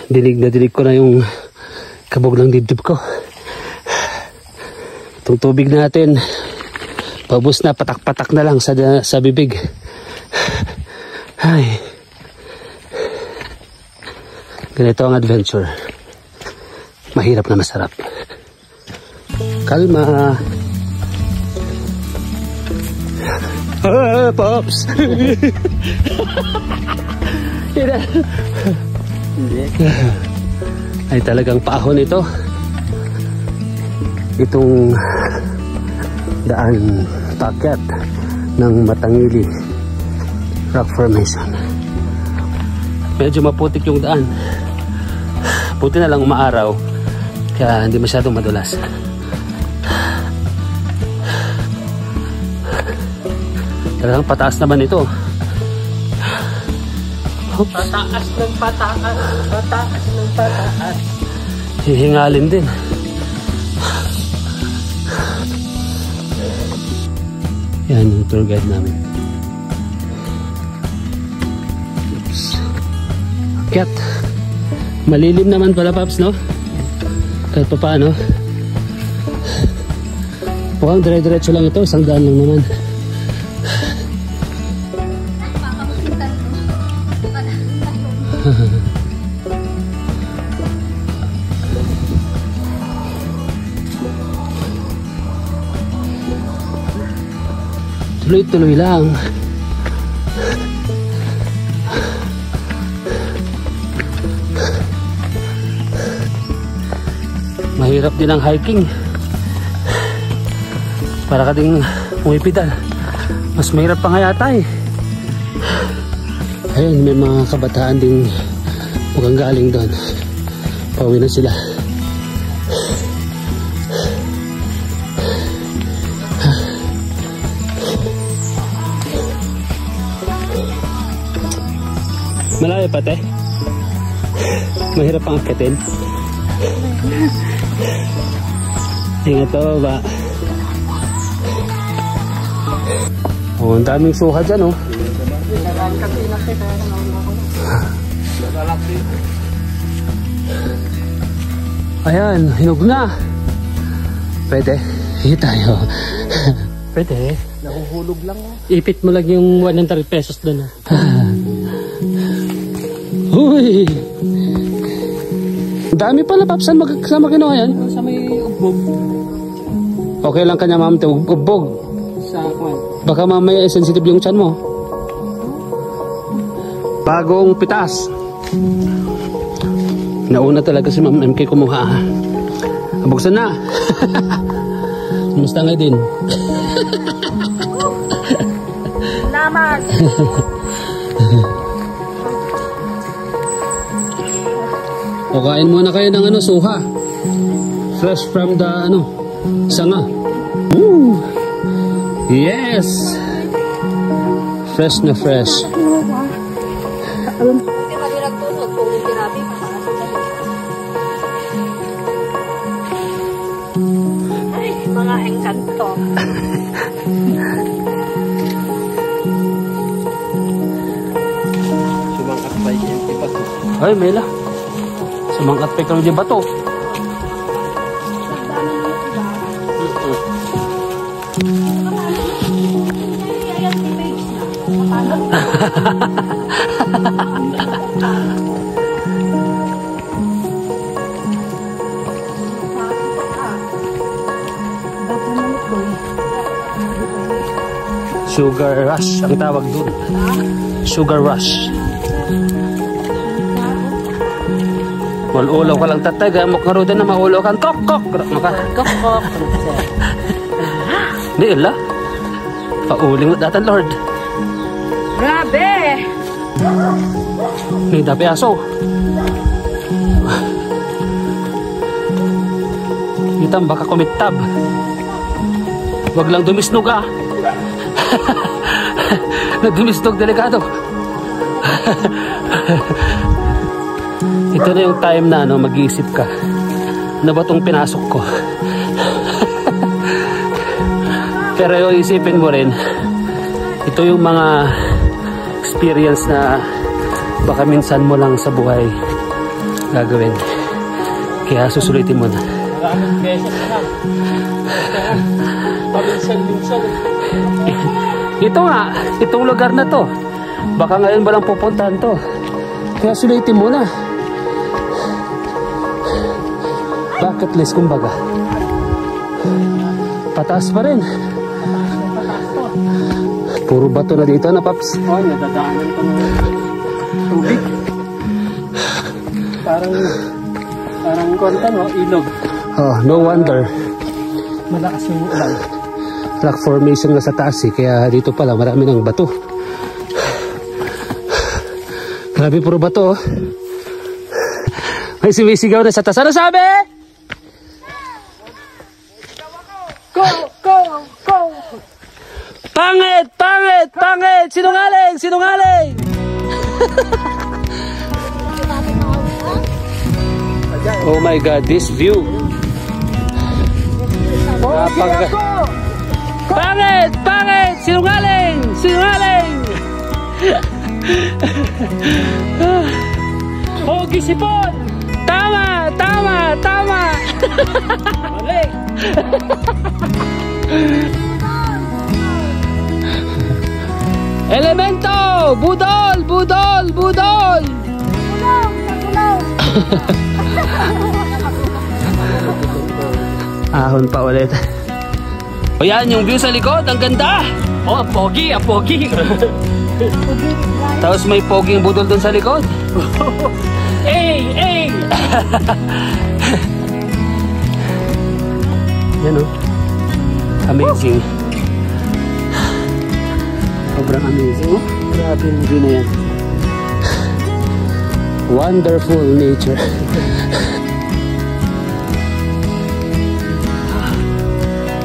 Dinig na dinig ko na yung kabog ng dibdib ko. Itong tubig natin, paubos na, patak-patak na lang sa bibig. Ay. Ganito ang adventure. Mahirap na masarap. Kalma. Pops! Ay talagang paahon ito. Itong daan pakyat ng Matangili Rock Formation. Medyo maputik yung daan. Buti na lang umaaraw, kaya hindi masyadong madulas. Talagang pataas naman ito. Oops. Pataas ng pataas. Pataas ng pataas. Hihingalin din. Yan yung tour guide namin. Oops. Akyat. Malilim naman pala, Paps, no? Kahit pa paano. Mukhang dire-diretso lang ito. Isang daan lang naman. Tuloy-tuloy lang. Mahirap din ang hiking. Para ka ding pumipidal. Mas mahirap pa nga yata eh. Ayun, may mga kabataan ding mukhang galing doon. Pauwi na sila. Malayo pa, te? Mahirap pang akitin. Ingat to ba? Oh, ang daming suha dyan, oh. Ayan, hinog na. Pwede. Hihit tayo. Pwede. Nahuhulog lang, oh. Ipit mo lang yung 100 pesos doon, oh. Uy! Dami pala, Paps. Saan magkasama kinuha yan? Sa may ugbog. Okay lang kanya, ma'am. Ugbog. Sa kwan. Baka mamaya sensitive yung tiyan mo. Bagong pitas. Nauna talaga si Ma'am MK kumuha. Buksan na. Kumusta nga din? Salamat. O kain muna kayo ng ano, suha. Fresh from the ano, sanga. Woo! Yes! Fresh na fresh. Ay, mga engkanto. Sumangkat pa yung ipato. Ay, Mela. Sumangkat pa ikaw di bato. Sugar rush ang tawag doon. Sugar rush. Maulaw ka lang tatay, gamok nga ro na maulaw kang kok-kok. Kok-kok. Di ila. Pauling mo datan, Lord. Grabe! Ni dapi aso. Itam baka kumitab. Wag lang dumisnog ah. Nagdumisnog delikado. Ito na yung time na ano, mag-iisip ka. Ano ba itong pinasok ko? Pero yung isipin mo rin, ito yung mga experience na baka minsan mo lang sa buhay gagawin. Kaya susulitin mo na. Maraming beses na lang. Paminsan-minsan. Ito nga, itong lugar na to. Baka ngayon ba lang pupuntahan to. Kaya sulitin mo na. Bucket list kumbaga. Pataas pa rin. Puro bato na dito na, Paps. Oh, nadadaanan ko ng tubig. Parang konta, no? Ilog. Oh, no wonder. Malakas yung ulan. Rock formation nga sa taas eh. Kaya dito pala marami ng bato. Grabe, puro bato. May sumisigaw na sa taas. Ano sabi? Go! Go! Go! Pangit! Pangit! Pangit! Sinungaling! Sinungaling! Oh my God, this view. Pangit! Pangit! Sinungaling! Sinungaling! Hogi sipon! Tama! Tama! Tama! Mali! Elemento! Budol! Budol! Budol! Kulong! Kulong! Ahon pa ulit. O yan, yung view sa likod, ang ganda! Oh, ang pogi, ang pogi. Tapos may poging budol dun sa likod. Hey, hey! Yan o. Amazing. Sobrang amazing. Oh, grabe yung view na yan. Wonderful nature.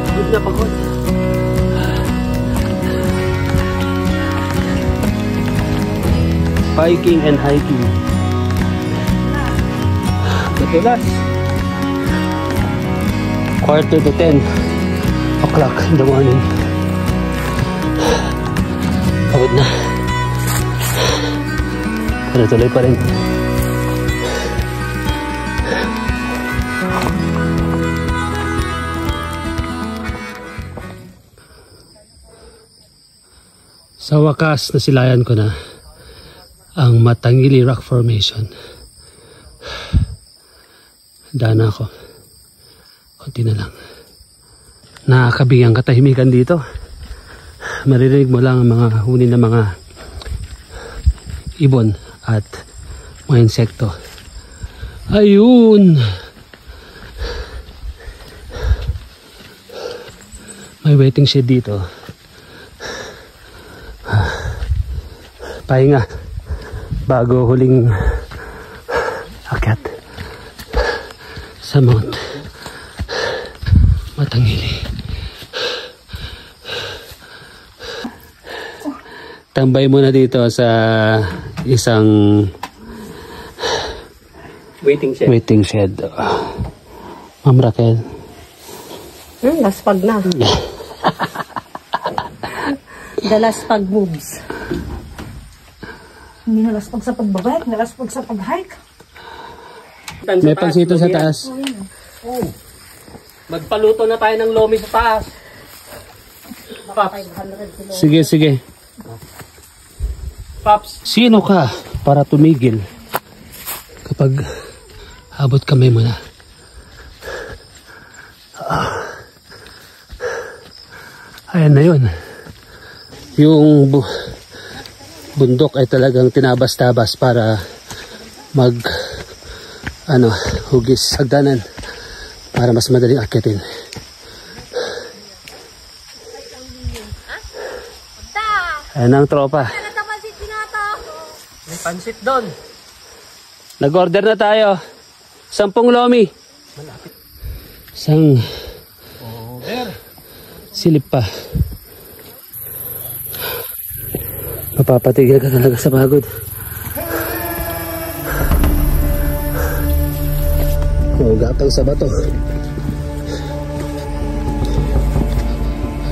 Pagod na pagod. Biking and hiking. Matulas. 9:45 o'clock in the morning. Pagod na. Pero tuloy pa rin. Sa wakas, nasilayan ko na ang Matangili Rock Formation. Dana ako. Konti na lang. Nakakabiyang katahimikan dito. Maririnig mo lang ang mga huni ng mga ibon at mga insekto. Ayun! May waiting shed dito. Pahinga bago huling akyat sa Mount Matangili. Tambay muna dito sa isang waiting shed. Ma'am Raquel. Laspag na. The laspag moves. Hindi nalaspag sa pagbabike, nalaspag sa pag-hike. May pansito sa taas. Oh. Magpaluto na tayo ng lomi sa taas. Paps. Sige, sige. Paps. Sino ka para tumigil kapag abot kamay mo na? Ayan na yun. Yung bundok ay talagang tinabas-tabas para hugis hagdanan para mas madaling akyatin. Ayan ang tropa. May pansit doon. Nag-order na tayo. 10 lomi. Isang silip pa. Mapapatigil ka talaga sa pagod. Gapang sa bato.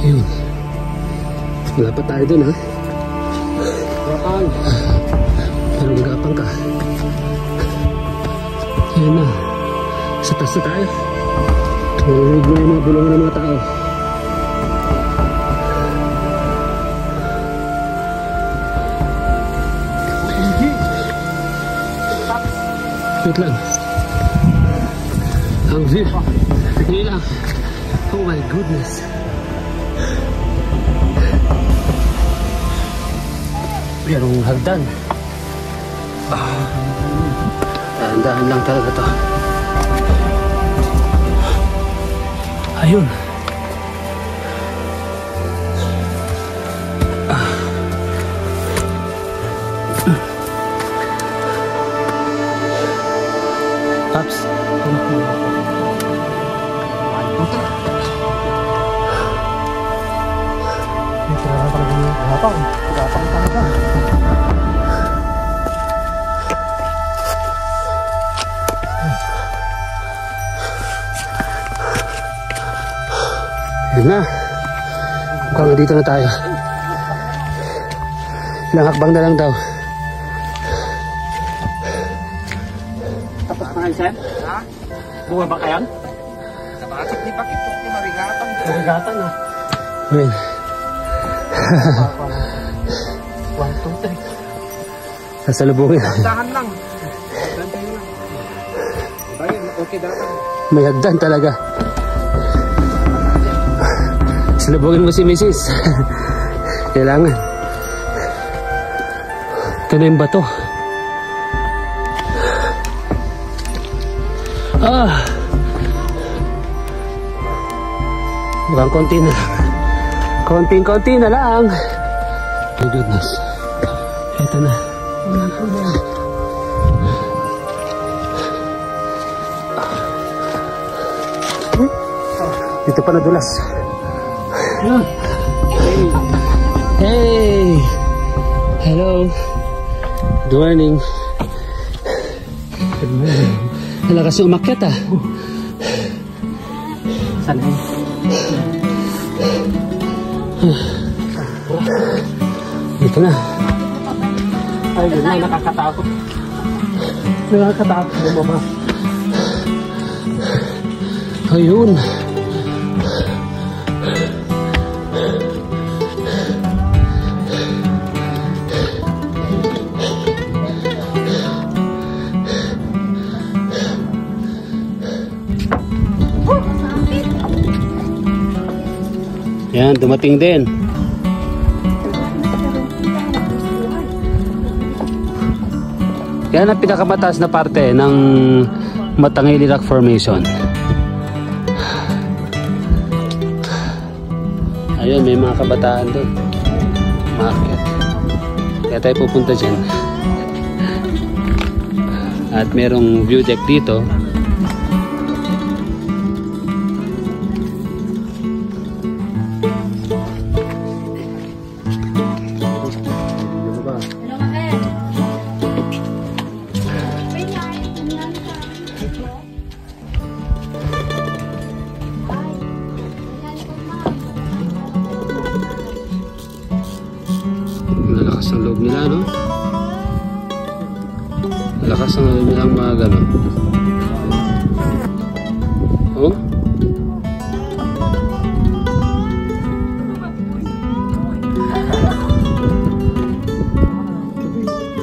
Ayun. Wala pa tayo dun, ha? Gapang. Pero gapang ka. Ayan na. Sa taas na tayo. Narinig na yung mga bulungan ng mga tao. Wait lang. Ang view. Hindi lang. Oh my goodness. Merong hagdan. Dahan-dahan lang talaga to. Ayun. Paps. Yun na. Mukhang dito na tayo. Ilang hakbang na lang daw. Tapos na kayo, Sen? Ha? Bunga ba kayan? Kapasok di bakit ito marigatan. Marigatan na. Win. 1, 2, 3. Sasalubungin. Dahan lang. Dahan lang. Bayan, okay dahan. May hagdan talaga. Salubungin mo si Mrs. Kailangan. Ito na yung bato. Mukhang konti na lang. Konting-konti na lang. My goodness. Ito na. Dito pa nadulas. Hey! Hello. Good morning. Good morning. Malakas yung umakyat ah. Saan eh? Dito na. Ay, yun na, nakakatakot. Nakakatakot bumaba. Ayun. Yan, dumating din. Yan ang pinakamataas na parte ng Matangili Rock Formation. Ayun, may mga kabataan doon. Maakyat. Kaya tayo pupunta dyan. At merong view deck dito. Malakas ang loob nila, no? Malakas ang loob nila ang mga gano'n. Oh?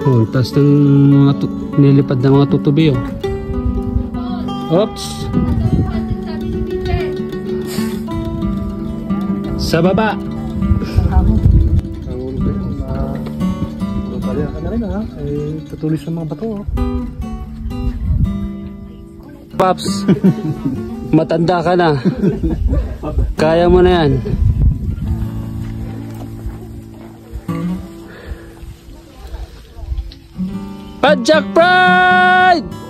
Oh, taas ng mga nilipad ng mga tutubi, oh. Oops! Sa baba! Tutulis ng mga bato. Paps, matanda ka na. Kaya mo na yan. Padjak Pride!